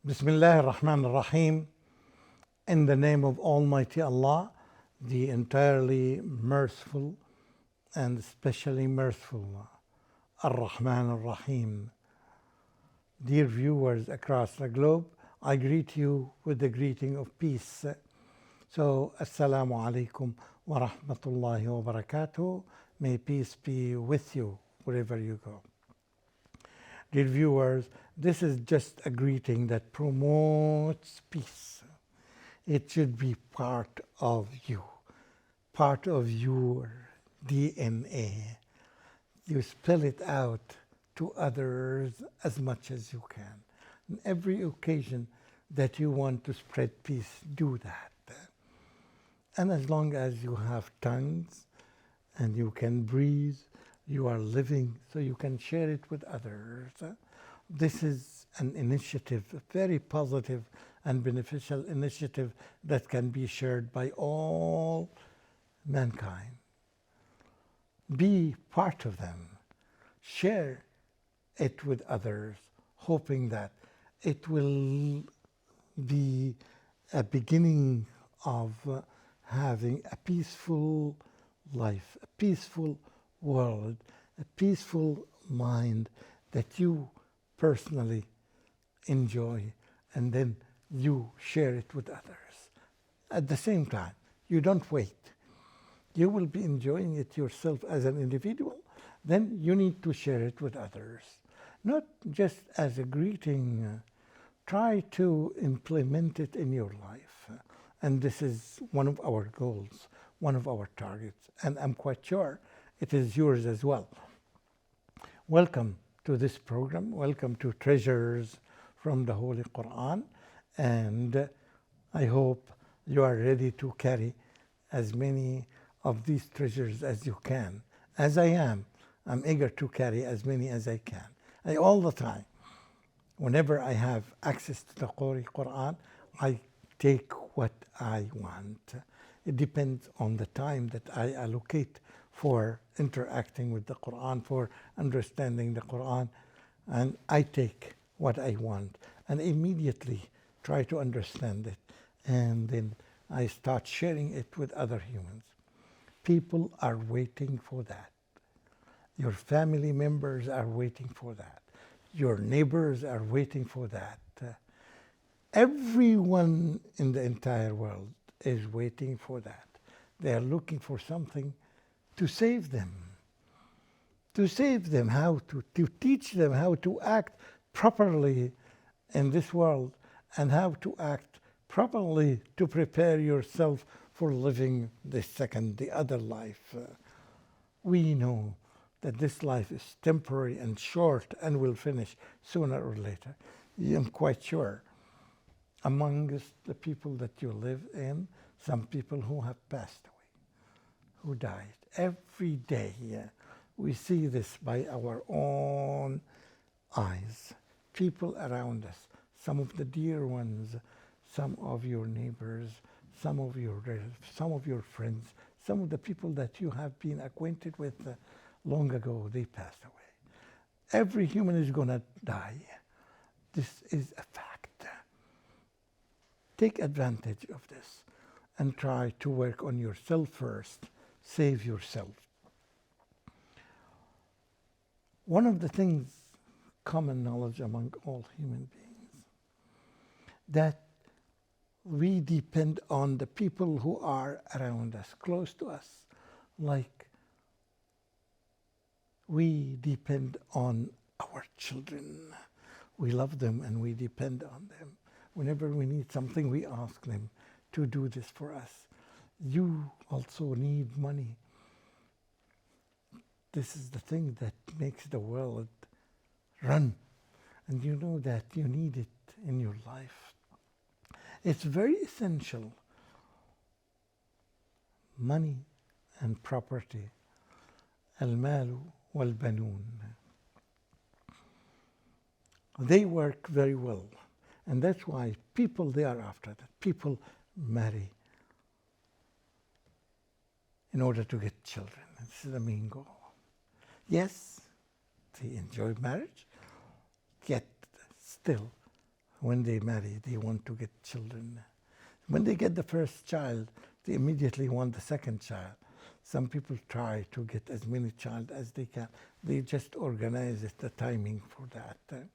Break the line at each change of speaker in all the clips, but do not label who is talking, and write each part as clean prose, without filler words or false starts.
Bismillah ar-Rahman ar-Rahim. In the name of Almighty Allah, the entirely merciful and especially merciful, Ar-Rahman ar-Rahim. Dear viewers across the globe, I greet you with the greeting of peace. So, Assalamu alaikum wa rahmatullahi wa barakatuh. May peace be with you wherever you go. Dear viewers, this is just a greeting that promotes peace. It should be part of you, part of your DNA. You spell it out to others as much as you can. On every occasion that you want to spread peace, do that. And as long as you have tongues and you can breathe, you are living, so you can share it with others. This is an initiative, a very positive and beneficial initiative that can be shared by all mankind. Be part of them. Share it with others, hoping that it will be a beginning of having a peaceful life, a peaceful world, a peaceful mind that you personally enjoy, and then you share it with others. At the same time, you don't wait. You will be enjoying it yourself as an individual, then you need to share it with others. Not just as a greeting, try to implement it in your life. And this is one of our goals, one of our targets, and I'm quite sure it is yours as well. Welcome to this program. Welcome to Treasures from the Holy Quran. And I hope you are ready to carry as many of these treasures as you can. As I am, I'm eager to carry as many as I can. All the time, whenever I have access to the Holy Quran, I take what I want. It depends on the time that I allocate for interacting with the Quran, for understanding the Quran, and I take what I want and immediately try to understand it, and then I start sharing it with other humans. People are waiting for that. Your family members are waiting for that. Your neighbors are waiting for that. Everyone in the entire world is waiting for that. They are looking for something to save them, how to teach them how to act properly in this world and how to act properly to prepare yourself for living the other life. We know that this life is temporary and short and will finish sooner or later. I'm quite sure amongst the people that you live in, some people who have passed away, who died. Every day we see this by our own eyes. People around us, some of the dear ones, some of your neighbors, some of your relatives, some of your friends, some of the people that you have been acquainted with long ago, they passed away. Every human is going to die. This is a fact. Take advantage of this and try to work on yourself first. Save yourself. One of the things, common knowledge among all human beings, that we depend on the people who are around us, close to us, like we depend on our children. We love them and we depend on them. Whenever we need something, we ask them to do this for us. You also need money. This is the thing that makes the world run. And you know that you need it in your life. It's very essential. Money and property. Al-malu wal-banun. They work very well. And that's why people, they are after that. People marry in order to get children. This is the main goal. Yes, they enjoy marriage, yet still when they marry, they want to get children. When they get the first child, they immediately want the second child. Some people try to get as many child as they can. They just organize the timing for that.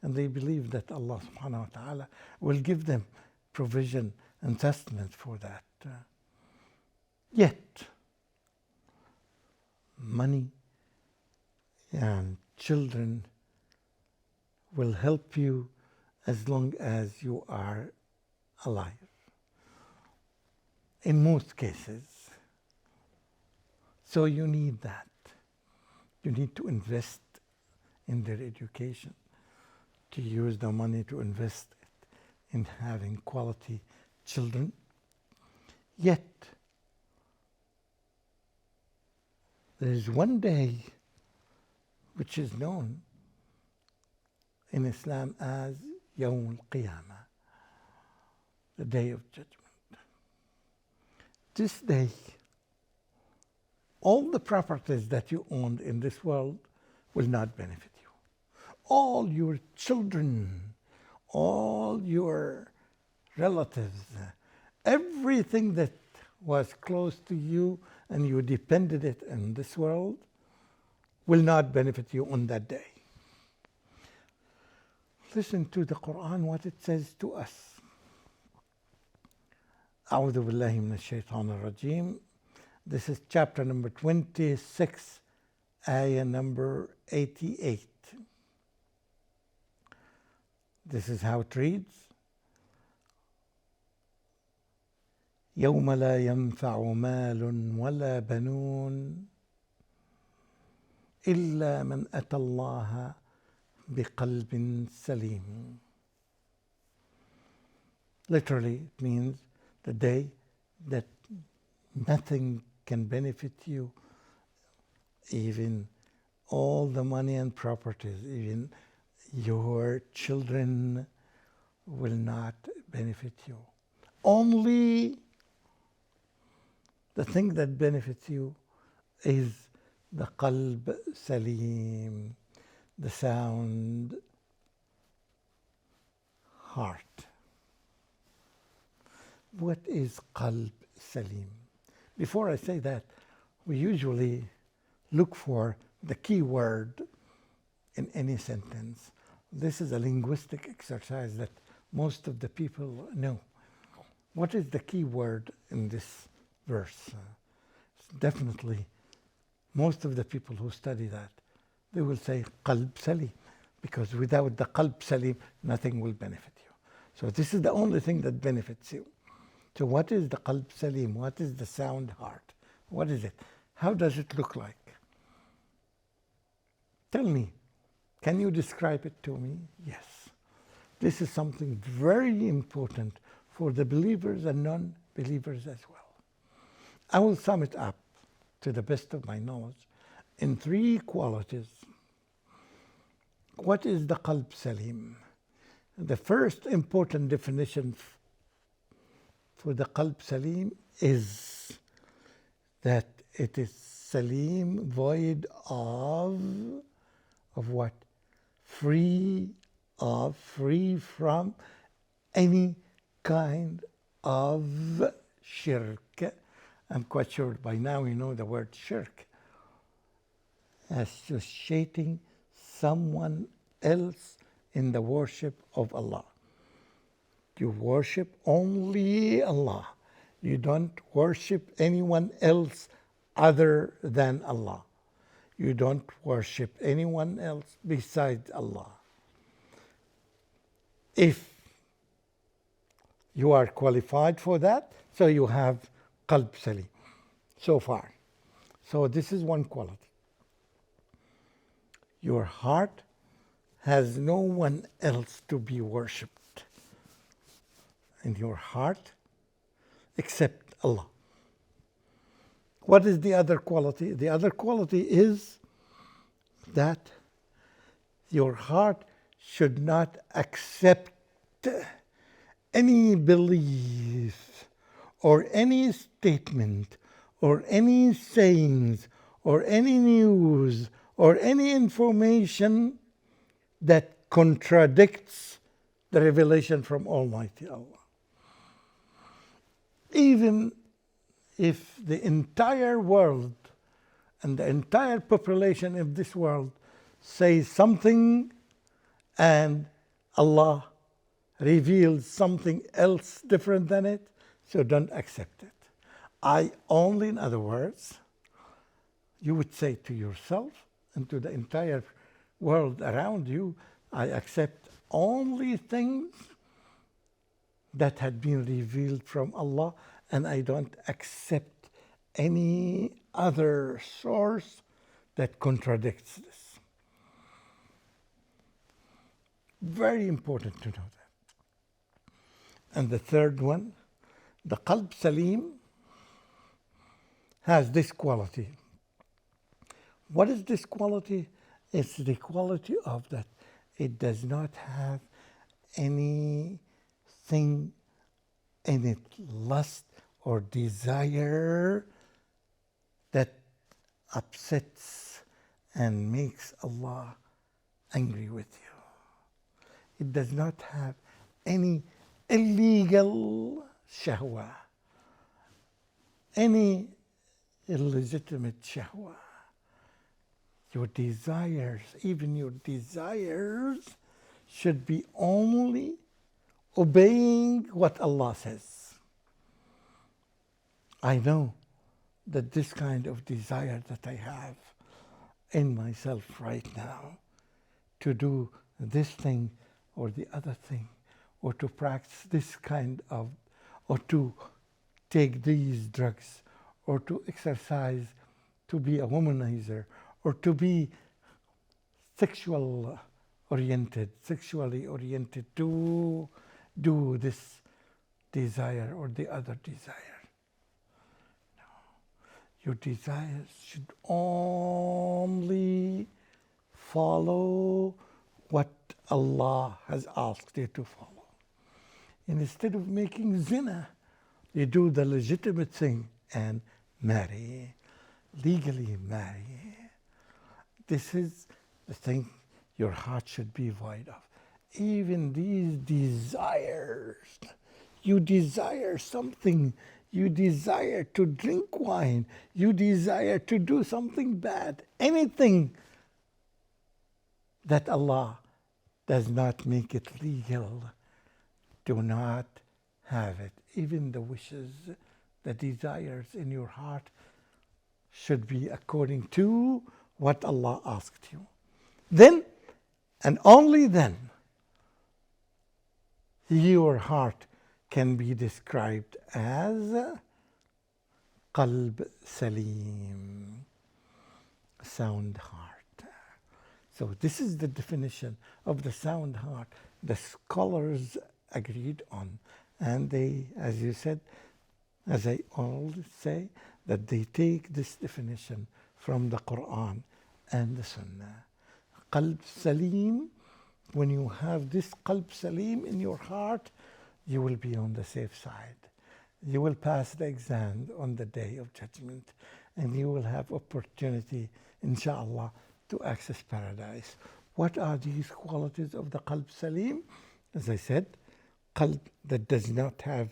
And they believe that Allah subhanahu wa ta'ala will give them provision and sustenance for that. Yet, money and children will help you as long as you are alive. In most cases. So you need that. You need to invest in their education, to use the money to invest it in having quality children. Yet, there is one day which is known in Islam as Yawm al-Qiyamah, the Day of Judgment. This day, all the properties that you owned in this world will not benefit you. All your children, all your relatives, everything that was close to you and you depended it in this world will not benefit you on that day. Listen to the Quran, what it says to us. أعوذ بالله من الشيطان الرجيم. This is chapter number 26, ayah number 88. This is how it reads. يوم لا ينفع مال ولا بنون إلا من أتى الله بقلب سليم. Literally, it means the day that nothing can benefit you, even all the money and properties, even your children will not benefit you. Only the thing that benefits you is the qalb salim, the sound heart. What is qalb salim? Before I say that, we usually look for the key word in any sentence. This is a linguistic exercise that most of the people know. What is the key word in this verse? Definitely, most of the people who study that, they will say qalb salim, because without the qalb salim, nothing will benefit you. So this is the only thing that benefits you. So what is the qalb salim? What is the sound heart? What is it? How does it look like? Tell me. Can you describe it to me? Yes. This is something very important for the believers and non-believers as well. I will sum it up to the best of my knowledge in 3 qualities. What is the qalb salim? The first important definition for the qalb salim is that it is salim, void of what? Free from any kind of shirk. I'm quite sure by now you know the word shirk. Associating someone else in the worship of Allah. You worship only Allah. You don't worship anyone else other than Allah. You don't worship anyone else besides Allah. If you are qualified for that, so you have qalb salim so far. So this is one quality. Your heart has no one else to be worshipped in your heart except Allah. What is the other quality? The other quality is that your heart should not accept any belief or any statement or any sayings or any news or any information that contradicts the revelation from Almighty Allah. Even if the entire world and the entire population of this world says something and Allah reveals something else different than it, so don't accept it. I only, in other words, you would say to yourself and to the entire world around you, I accept only things that had been revealed from Allah, and I don't accept any other source that contradicts this. Very important to know that. And the third one, the qalb salim has this quality. What is this quality? It's the quality of that it does not have anything in it, lust or desire, that upsets and makes Allah angry with you. It does not have any illegal shahwa, any illegitimate shahwa. Your desires, even your desires, should be only obeying what Allah says. I know that this kind of desire that I have in myself right now, to do this thing or the other thing, or to practice this kind of, or to take these drugs, or to exercise, to be a womanizer, or to be sexually oriented, to do this desire or the other desire. No. Your desires should only follow what Allah has asked you to follow. And instead of making zina, you do the legitimate thing and marry, legally marry. This is the thing your heart should be void of. Even these desires, you desire something, you desire to drink wine, you desire to do something bad, anything that Allah does not make it legal, do not have it. Even the wishes, the desires in your heart should be according to what Allah asked you. Then, and only then, your heart can be described as qalb salim, sound heart. So this is the definition of the sound heart the scholars agreed on. And they, as you said, as I always say, that they take this definition from the Quran and the Sunnah. Qalb salim, when you have this qalb salim in your heart, you will be on the safe side. You will pass the exam on the day of judgment, and you will have opportunity, inshallah, to access paradise. What are these qualities of the qalb salim? As I said, qalb that does not have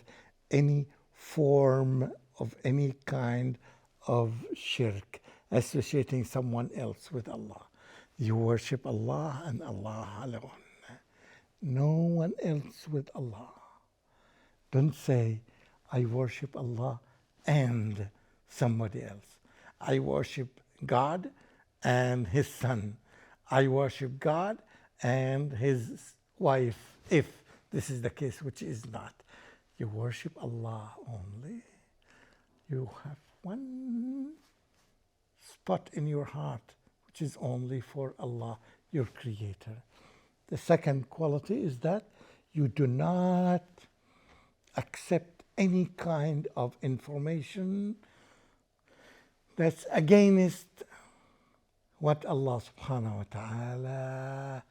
any form of any kind of shirk, associating someone else with Allah. You worship Allah and Allah alone. No one else with Allah. Don't say, I worship Allah and somebody else. I worship God and His son. I worship God and His wife, if this is the case, which is not. You worship Allah only. You have one spot in your heart which is only for Allah, your creator. The second quality is that you do not accept any kind of information that's against what Allah subhanahu wa ta'ala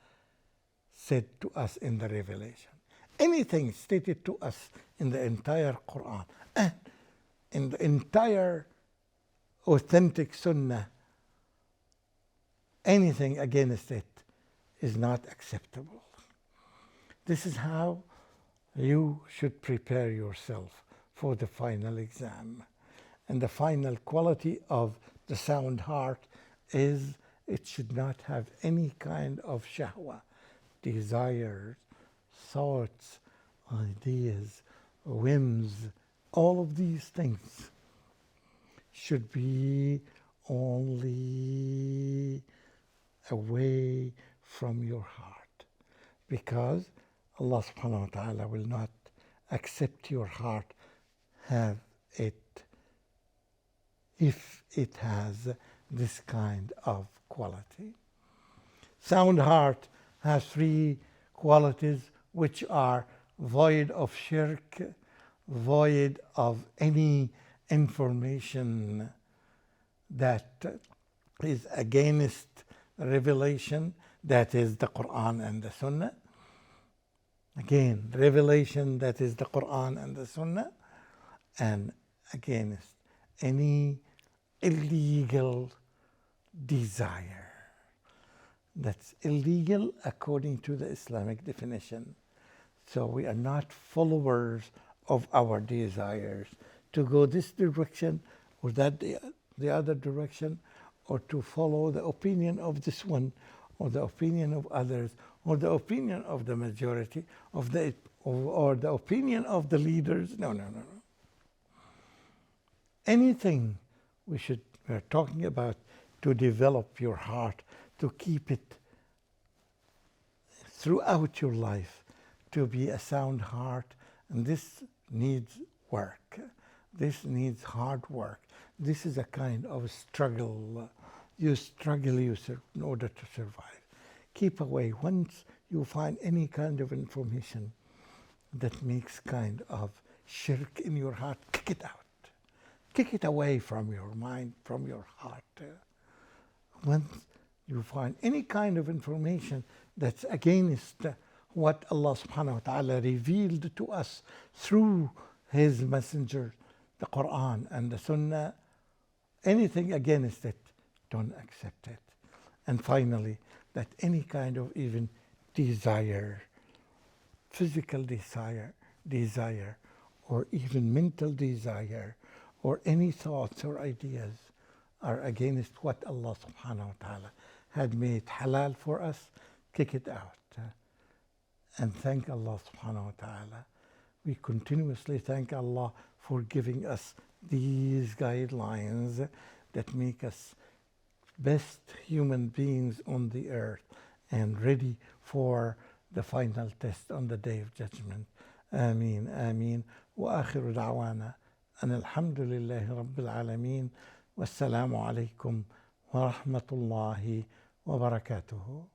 said to us in the revelation. Anything stated to us in the entire Quran and in the entire authentic Sunnah, anything against it is not acceptable. This is how you should prepare yourself for the final exam. And the final quality of the sound heart is it should not have any kind of shahwa, desires, thoughts, ideas, whims. All of these things should be only away from your heart, because Allah subhanahu wa ta'ala will not accept your heart have it if it has this kind of quality. Sound heart has three qualities which are void of shirk, void of any information that is against revelation, that is the Quran and the Sunnah. Again, revelation, that is the Quran and the Sunnah, and against any illegal desire. That's illegal according to the Islamic definition. So we are not followers of our desires to go this direction or that the other direction, or to follow the opinion of this one or the opinion of others or the opinion of the majority of the or the opinion of the leaders. No. Anything we're talking about to develop your heart, to keep it throughout your life, to be a sound heart. And this needs work. This needs hard work. This is a kind of struggle. You struggle in order to survive. Keep away. Once you find any kind of information that makes kind of shirk in your heart, kick it out. Kick it away from your mind, from your heart. Once you find any kind of information that's against what Allah subhanahu wa ta'ala revealed to us through His messenger, the Quran and the Sunnah, anything against it, don't accept it. And finally, that any kind of even desire, physical desire, or even mental desire, or any thoughts or ideas are against what Allah subhanahu wa ta'ala had made halal for us, kick it out. And thank Allah subhanahu wa ta'ala. We continuously thank Allah for giving us these guidelines that make us best human beings on the earth and ready for the final test on the Day of Judgment. Ameen, ameen. Wa akhiru da'wana an alhamdulillahi rabbil alameen. Wassalamu alaikum wa rahmatullahi wa barakatuhu.